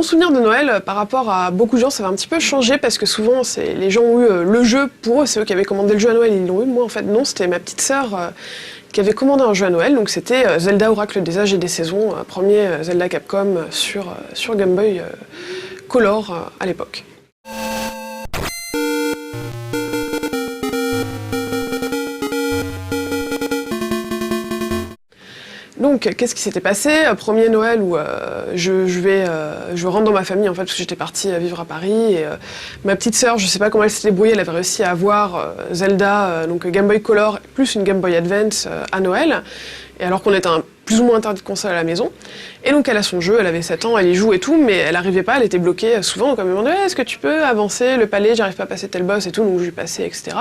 mon souvenir de Noël, par rapport à beaucoup de gens, ça va un petit peu changer parce que souvent, les gens ont eu le jeu pour eux, c'est eux qui avaient commandé le jeu à Noël, ils l'ont eu. Moi, en fait, non, c'était ma petite sœur qui avait commandé un jeu à Noël, donc c'était Zelda Oracle des âges et des saisons, premier Zelda Capcom sur Game Boy Color à l'époque. Donc, qu'est-ce qui s'était passé? Premier Noël où je rentre dans ma famille, en fait, parce que j'étais partie vivre à Paris, et ma petite sœur, je sais pas comment elle s'était débrouillée, elle avait réussi à avoir Zelda, donc Game Boy Color, plus une Game Boy Advance à Noël, et alors qu'on était plus ou moins interdit de console à la maison. Et donc elle a son jeu, elle avait 7 ans, elle y joue et tout, mais elle n'arrivait pas, elle était bloquée souvent, donc elle me demandait est-ce que tu peux avancer le palais, j'arrive pas à passer tel boss et tout, donc je lui passais, etc.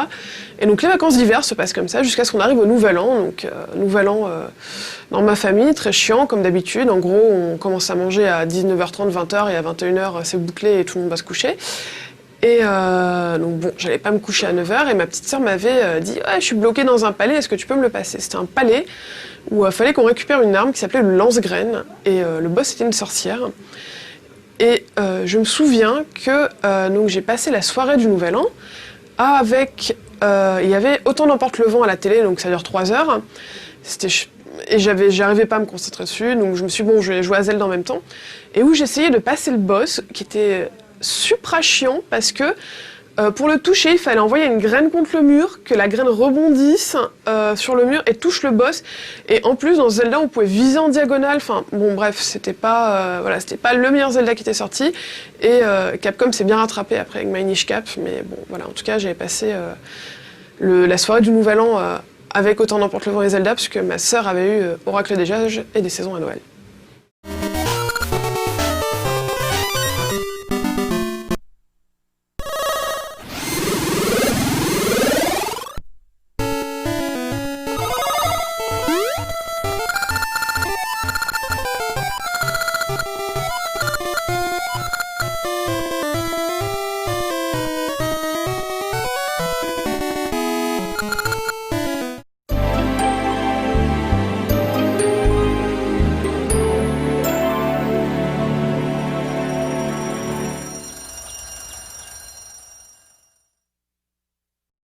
Et donc les vacances d'hiver se passent comme ça, jusqu'à ce qu'on arrive au Nouvel An, donc Nouvel An dans ma famille, très chiant comme d'habitude, en gros on commence à manger à 19h30, 20h, et à 21h c'est bouclé et tout le monde va se coucher. Et donc bon, j'allais pas me coucher à 9h, et ma petite sœur m'avait dit ouais, je suis bloquée dans un palais, est-ce que tu peux me le passer? C'était un palais où il fallait qu'on récupère une arme qui s'appelait le lance-graine, et le boss était une sorcière. Et je me souviens que donc j'ai passé la soirée du Nouvel An avec... il y avait Autant n'emporte le vent à la télé, donc ça dure 3 heures. Et j'arrivais pas à me concentrer dessus, donc je me suis dit bon, je vais jouer à Zelda en même temps. Et où j'essayais de passer le boss, qui était supra chiant, parce que pour le toucher, il fallait envoyer une graine contre le mur, que la graine rebondisse sur le mur et touche le boss. Et en plus, dans Zelda, on pouvait viser en diagonale. Enfin, bon, bref, c'était pas le meilleur Zelda qui était sorti. Et Capcom s'est bien rattrapé après avec Minish Cap. Mais bon, voilà, en tout cas, j'avais passé la soirée du Nouvel An avec Autant n'emporte le vent et Zelda, puisque ma sœur avait eu Oracle des âges et des saisons à Noël.